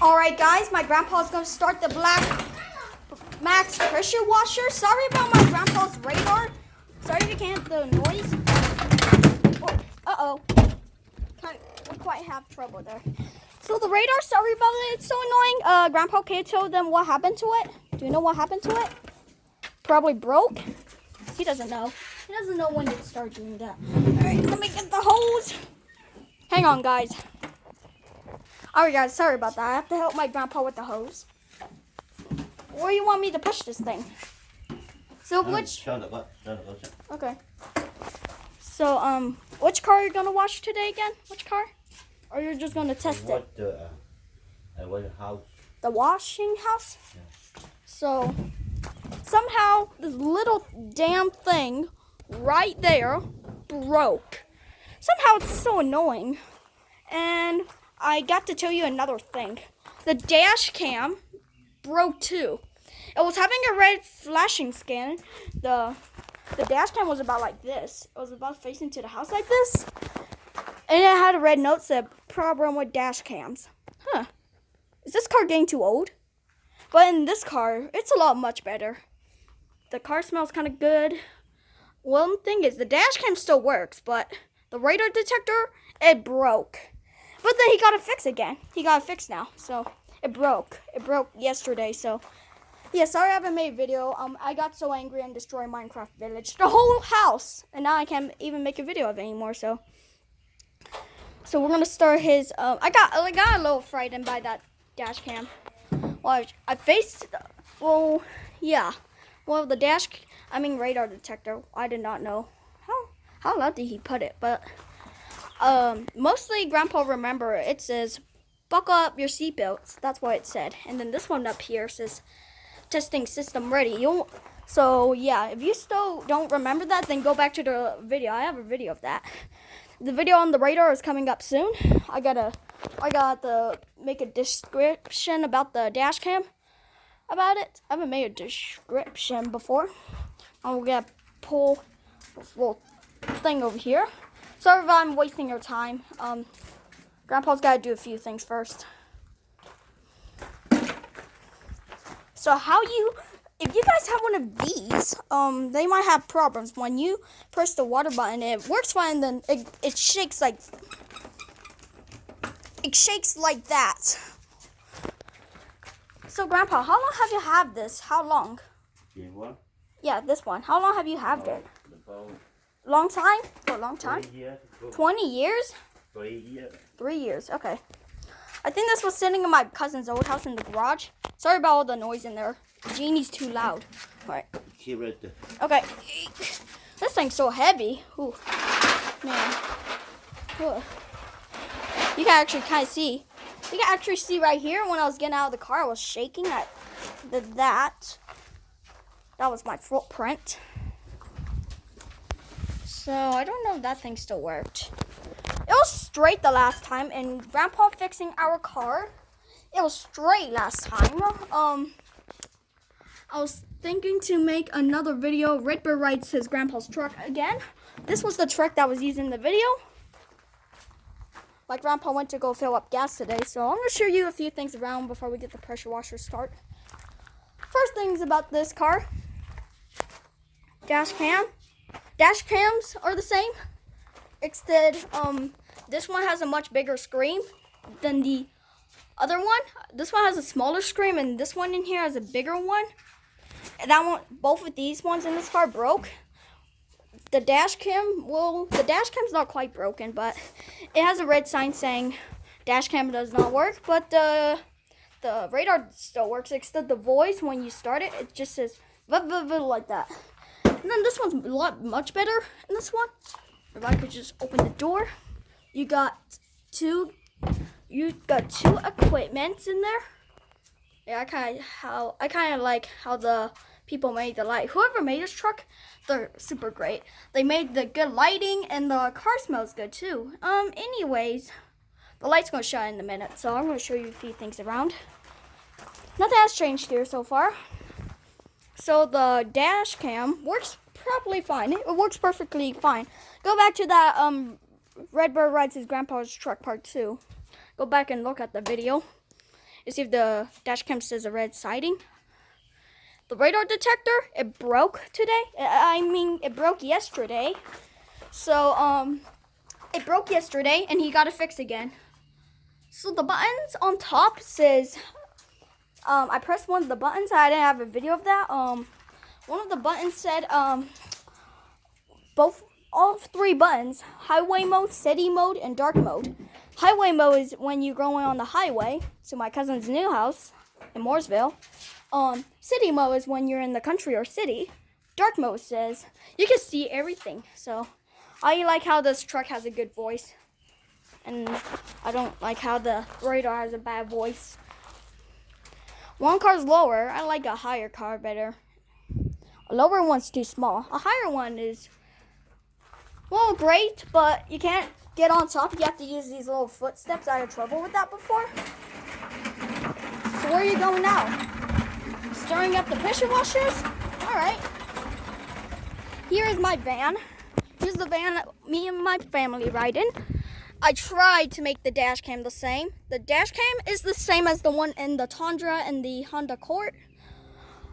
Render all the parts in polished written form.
Alright guys, my grandpa's gonna start the Black Max pressure washer. Sorry about my grandpa's radar. Sorry if you can't hear the noise. Oh, we quite have trouble there. So the radar, sorry about it, it's so annoying. Grandpa, can you tell them what happened to it? Do you know what happened to it? Probably broke. He doesn't know. He doesn't know when to start doing that. Alright, let me get the hose. Hang on guys. Alright guys, sorry about that. I have to help my grandpa with the hose. Where do you want me to push this thing? So which... Okay. So, which car are you going to wash today again? Which car? Or you're just going to test it? I want the house. The washing house? Yeah. So, somehow this little damn thing right there broke. Somehow it's so annoying. And I got to tell you another thing. The dash cam broke too. It was having a red flashing scan. The dash cam was about like this. It was about facing to the house like this. And it had a red note said problem with dash cams. Huh. Is this car getting too old? But in this car, it's a lot much better. The car smells kind of good. One thing is the dash cam still works, but the radar detector, it broke. But then he got it fixed again. He got it fixed now. So it broke. It broke yesterday. So yeah, sorry I haven't made a video. I got so angry and destroyed Minecraft Village, the whole house, and now I can't even make a video of it anymore. So we're gonna start his. I got a little frightened by that dash cam. Well, I faced. Well, yeah. Well, the radar detector. I did not know how loud did he put it, but mostly Grandpa remember it says buckle up your seatbelts. That's what it said, and then this one up here says testing system ready. So yeah, if you still don't remember that, then go back to the video. I have a video of that. The video on the radar is coming up soon. I gotta make a description about the dash cam about it. I haven't made a description before. I'm gonna pull this little thing over here. Sorry if I'm wasting your time. Grandpa's gotta do a few things first. So if you guys have one of these, they might have problems. When you press the water button, it works fine, then it shakes like that. So Grandpa, how long have you had this? How long? What? Yeah, this one. How long have you had it? Long time? For a long time? 20 years? 3 years. 3 years, okay. I think this was sitting in my cousin's old house in the garage. Sorry about all the noise in there. Genie's too loud. Alright. Okay. This thing's so heavy. Ooh. Man. Ooh. You can actually kind of see. You can actually see right here when I was getting out of the car, I was shaking. That was my footprint. So I don't know if that thing still worked. It was straight the last time, and Grandpa fixing our car, it was straight last time. I was thinking to make another video. Redbird rides his grandpa's truck again. This was the truck that was used in the video. My grandpa went to go fill up gas today, so I'm going to show you a few things around before we get the pressure washer start. First things about this car. Dash cam. Dash cams are the same. Instead, this one has a much bigger screen than the other one. This one has a smaller screen, and this one in here has a bigger one. And that one, both of these ones in this car broke. The dash cam's not quite broken, but it has a red sign saying dash cam does not work. But the radar still works. Except the voice, when you start it, it just says like that. And then this one's much better. In this one, if I could just open the door, you got two equipments in there. Yeah, I kind of like how the people made the light. Whoever made this truck, they're super great. They made the good lighting, and the car smells good too. Anyways, the light's gonna shine in a minute, so I'm gonna show you a few things around. Nothing has changed here so far. So the dash cam works probably fine. It works perfectly fine. Go back to that Redbird rides his grandpa's truck part 2. Go back and look at the video. You see if the dash cam says a red siding. The radar detector, it broke today. It broke yesterday. So, it broke yesterday and he got it fixed again. So the buttons on top says, I pressed one of the buttons. I didn't have a video of that. One of the buttons said, all 3 buttons, highway mode, city mode, and dark mode. Highway mode is when you're going on the highway to my cousin's new house in Mooresville. City mode is when you're in the country or city. Dark mode says you can see everything. So I like how this truck has a good voice. And I don't like how the radar has a bad voice. One car's lower. I like a higher car better. A lower one's too small. A higher one is, well, great, but you can't get on top. You have to use these little footsteps. I had trouble with that before. So where are you going now? Stirring up the pressure washers? All right. Here is my van. Here's the van that me and my family ride in. I tried to make the dash cam the same. The dash cam is the same as the one in the Tundra and the Honda Accord.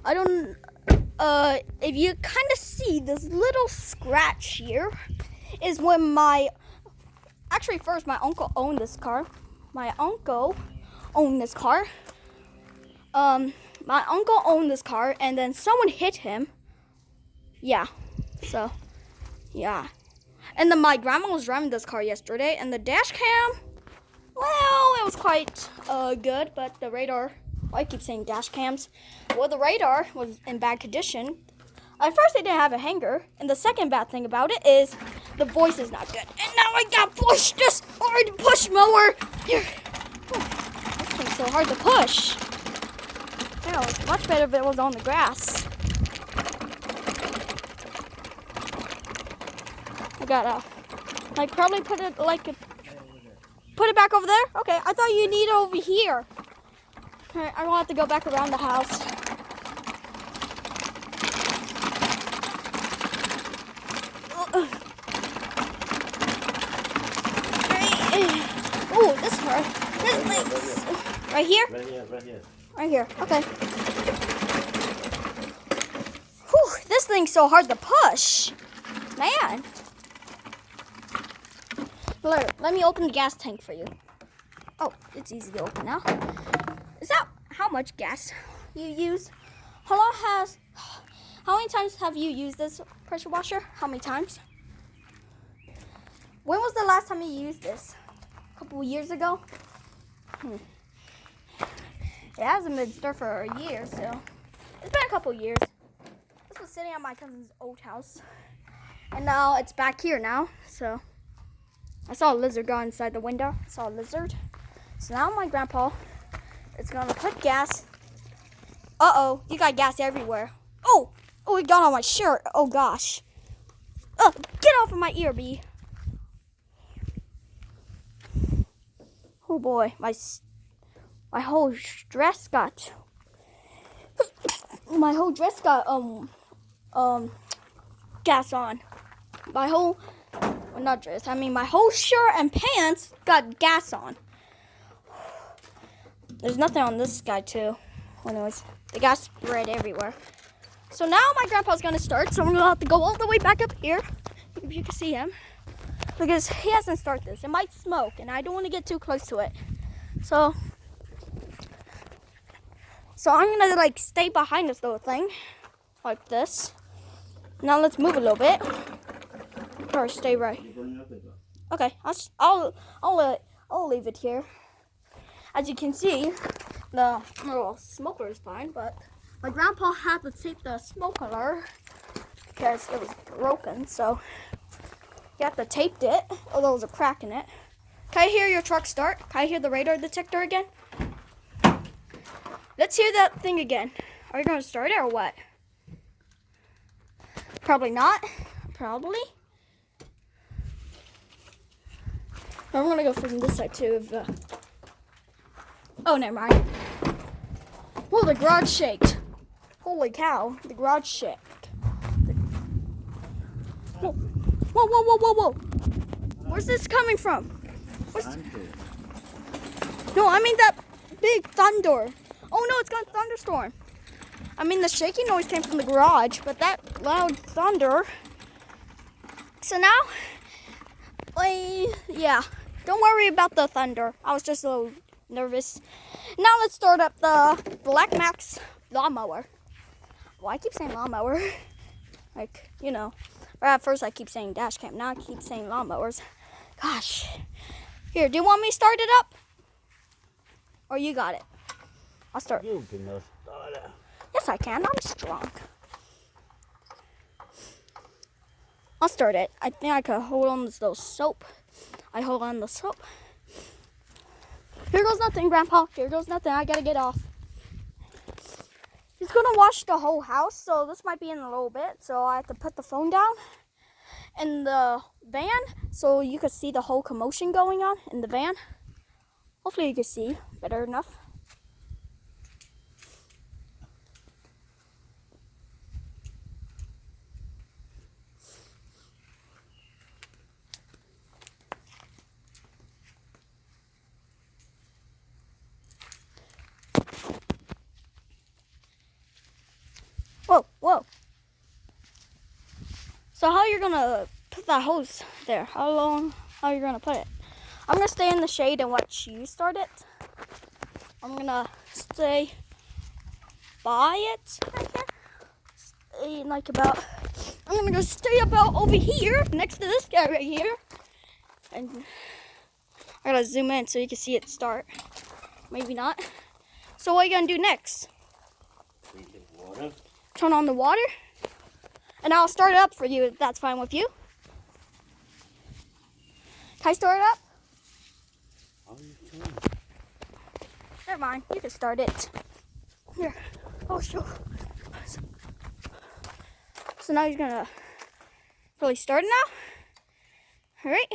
I don't, if you kind of see this little scratch here, is when first my uncle owned this car. My uncle owned this car, and then someone hit him. Yeah, so, yeah. And then my grandma was driving this car yesterday, and the dash cam, well, it was quite good, but the radar, I keep saying dash cams, well, the radar was in bad condition. At first, it didn't have a hanger, and the second bad thing about it is the voice is not good. And now I got pushed this hard to push mower. Here. This thing's so hard to push. Yeah, it was much better if it was on the grass. I gotta, probably put it put it back over there? Okay, I thought you need it over here. Alright, I will have to go back around the house. Oh, this part. Right here? Right here, okay. Whew, this thing's so hard to push. Man. Let me open the gas tank for you. Oh, it's easy to open now. Is that how much gas you use? How many times have you used this pressure washer? How many times? When was the last time you used this? A couple of years ago? It hasn't been stirred for a year, so it's been a couple of years. This was sitting at my cousin's old house, and now it's back here now. So I saw a lizard go inside the window. I saw a lizard. So now my grandpa is gonna put gas. Uh-oh, you got gas everywhere. Oh, it got on my shirt. Oh gosh. Get off of my ear, bee. Oh boy, my whole dress got gas on. My whole shirt and pants got gas on. There's nothing on this guy too. Anyways, the gas spread everywhere. So now my grandpa's gonna start, so I'm gonna have to go all the way back up here, if you can see him, because he hasn't started this. It might smoke, and I don't want to get too close to it. So I'm gonna stay behind this little thing, like this. Now let's move a little bit, or stay right. Okay, I'll leave it here. As you can see, the little smoker is fine, but my grandpa had to tape the smoker because it was broken, so you have to tape it, or there was a crack in it. Can I hear your truck start? Can I hear the radar detector again? Let's hear that thing again. Are you going to start it or what? Probably not. Probably. I'm going to go from this side too. Oh, never mind. Whoa, the garage shaked. Holy cow, the garage shaked. Whoa. Where's this coming from? No, I mean big thunder. Oh no, it's gonna thunderstorm. I mean, the shaking noise came from the garage, but that loud thunder. So now, yeah, don't worry about the thunder. I was just a little nervous. Now let's start up the Black Max lawnmower. Well, I keep saying lawnmower. Like, you know. Or at first I keep saying dash cam. Now I keep saying lawnmowers. Gosh. Here, do you want me to start it up? Or you got it? I'll start. You cannot start it. Yes, I can. I'm strong. I'll start it. I think I could hold on this little soap. I hold on the soap. Here goes nothing, Grandpa. Here goes nothing. I gotta get off. He's gonna wash the whole house, so this might be in a little bit. So I have to put the phone down in the van so you could see the whole commotion going on in the van. Hopefully you can see better enough. Whoa, whoa. So how you're gonna put that hose there? How are you gonna put it? I'm gonna stay in the shade and watch you start it. I'm gonna stay by it right here. Stay like about, I'm gonna go stay about over here next to this guy right here. And I gotta zoom in so you can see it start. Maybe not. So what are you gonna do next? Drink the water. Turn on the water, and I'll start it up for you if that's fine with you. Can I start it up? How you doing? Never mind, you can start it. Here, I'll show. So now you're gonna really start it now. All right.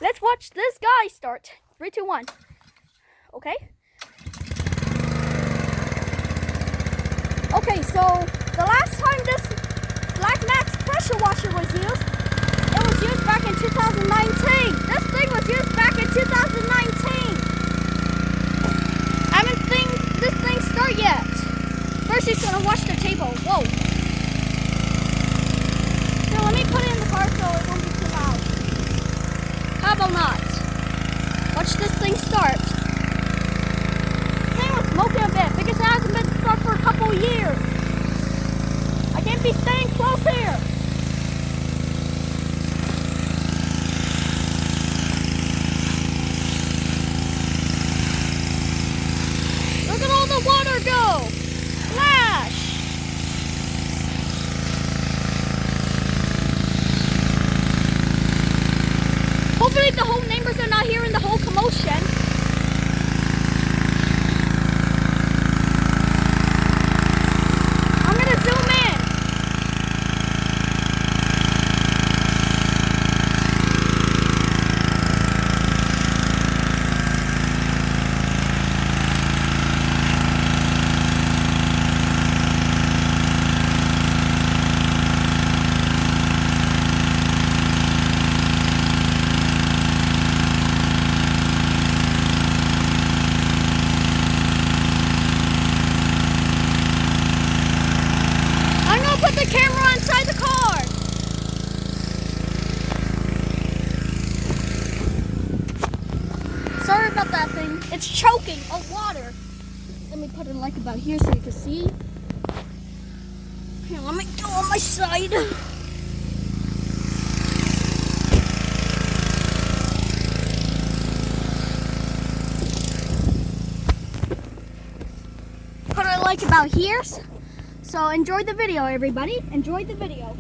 Let's watch this guy start. 3, 2, 1. Okay. Okay, so the last time this Black Max pressure washer was used, it was used back in 2019. This thing was used back in 2019. I haven't seen this thing start yet. First, he's gonna wash the table. Whoa. Here, let me put it in the car so it won't be too loud. How about not? Watch this thing start. This thing was smoking a bit because it hasn't been started for a couple years. I can't be staying close here. Look at all the water go. Splash. Hopefully the whole neighbors are not hearing the whole commotion. I'm gonna zoom in. I'm gonna put the camera inside the car. Sorry about that thing. It's choking on water. Let me put it like about here so you can see. Here, let me go on my side. Put it like about here. So enjoy the video, everybody. Enjoy the video.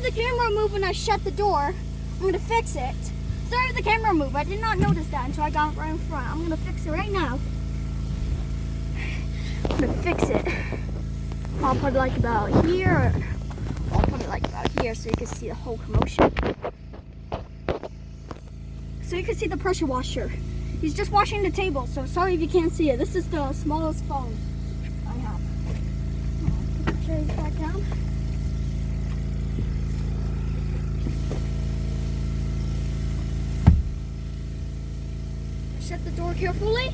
the camera move when I shut the door. I'm gonna fix it. Sorry the camera move. I did not notice that until I got right in front. I'm gonna fix it right now. I'm gonna fix it. I'll put it like about here. I'll put it like about here so you can see the whole commotion. So you can see the pressure washer. He's just washing the table, so sorry if you can't see it. This is the smallest phone I have. I'll put the trays back down. Shut the door carefully.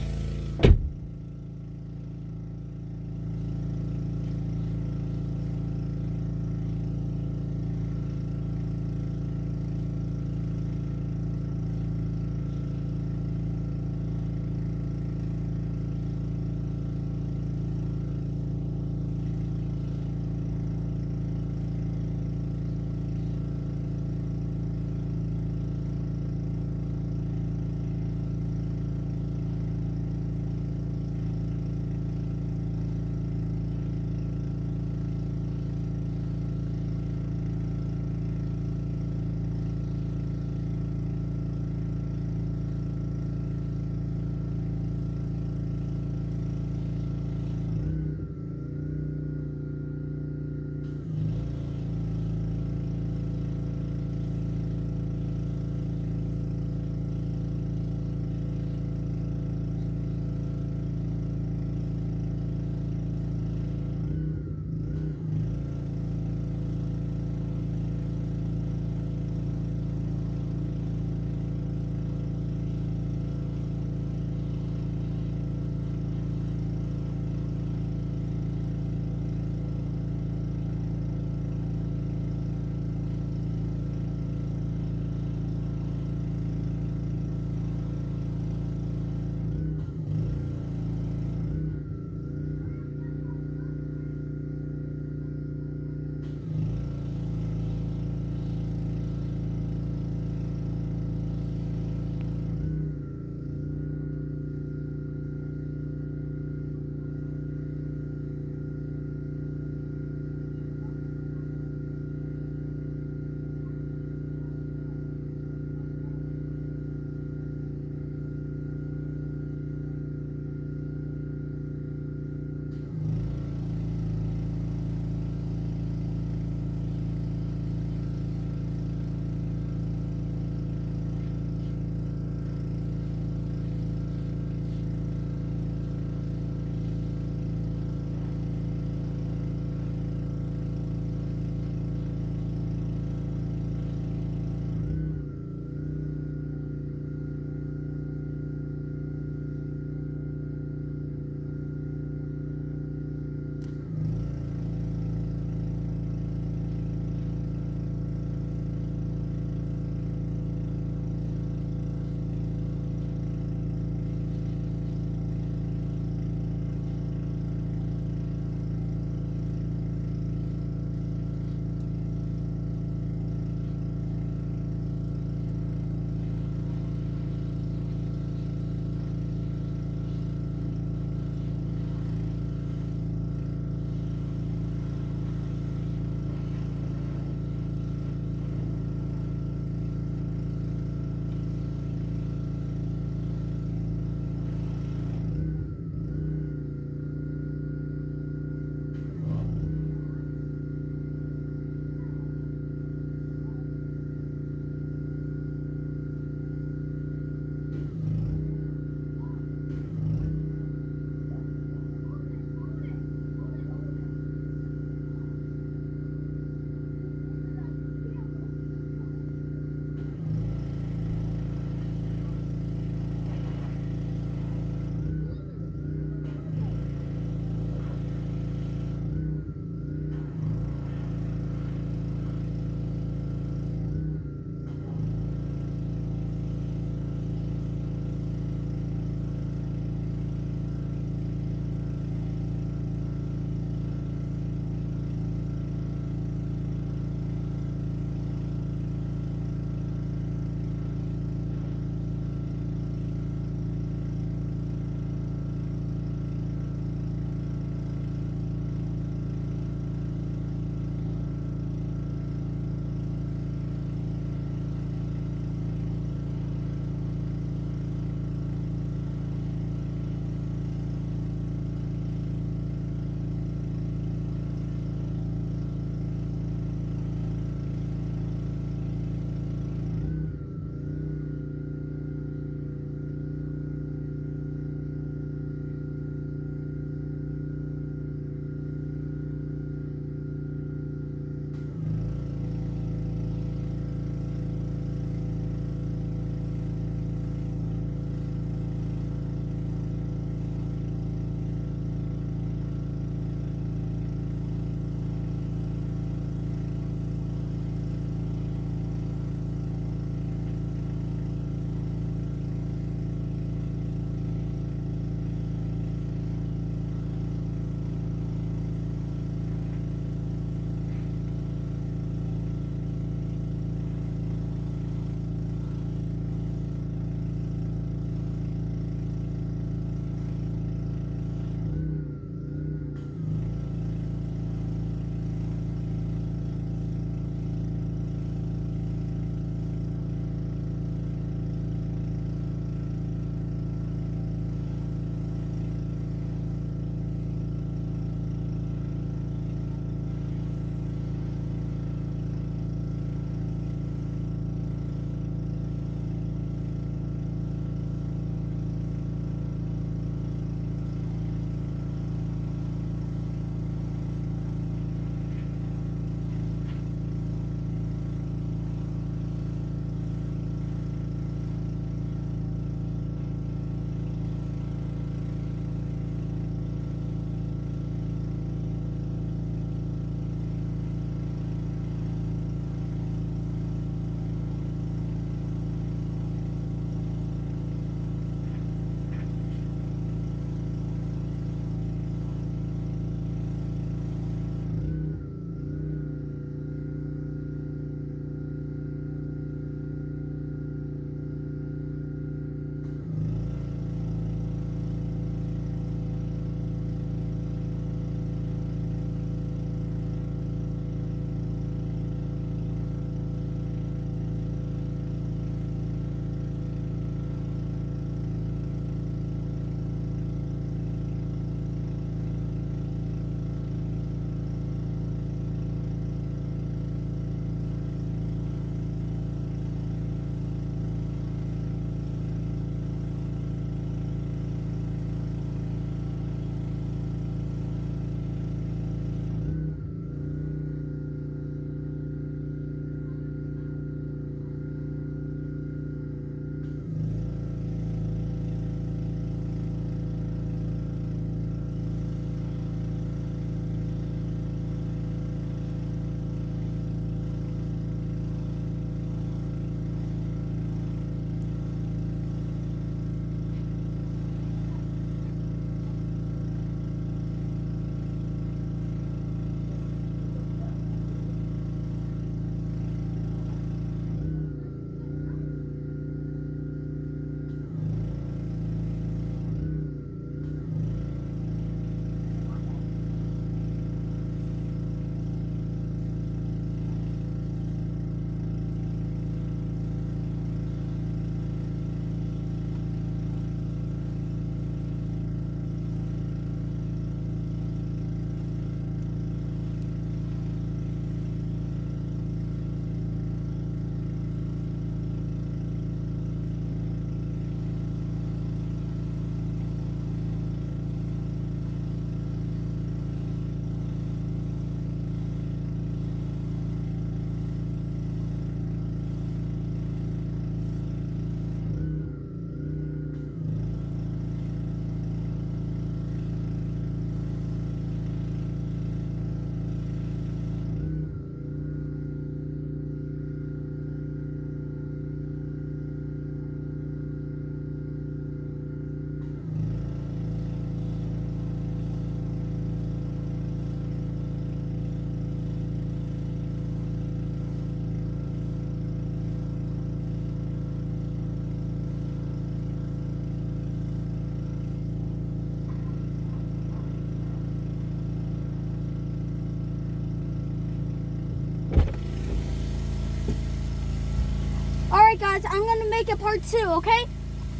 Alright guys, I'm gonna make a part 2, okay?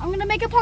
I'm gonna make a part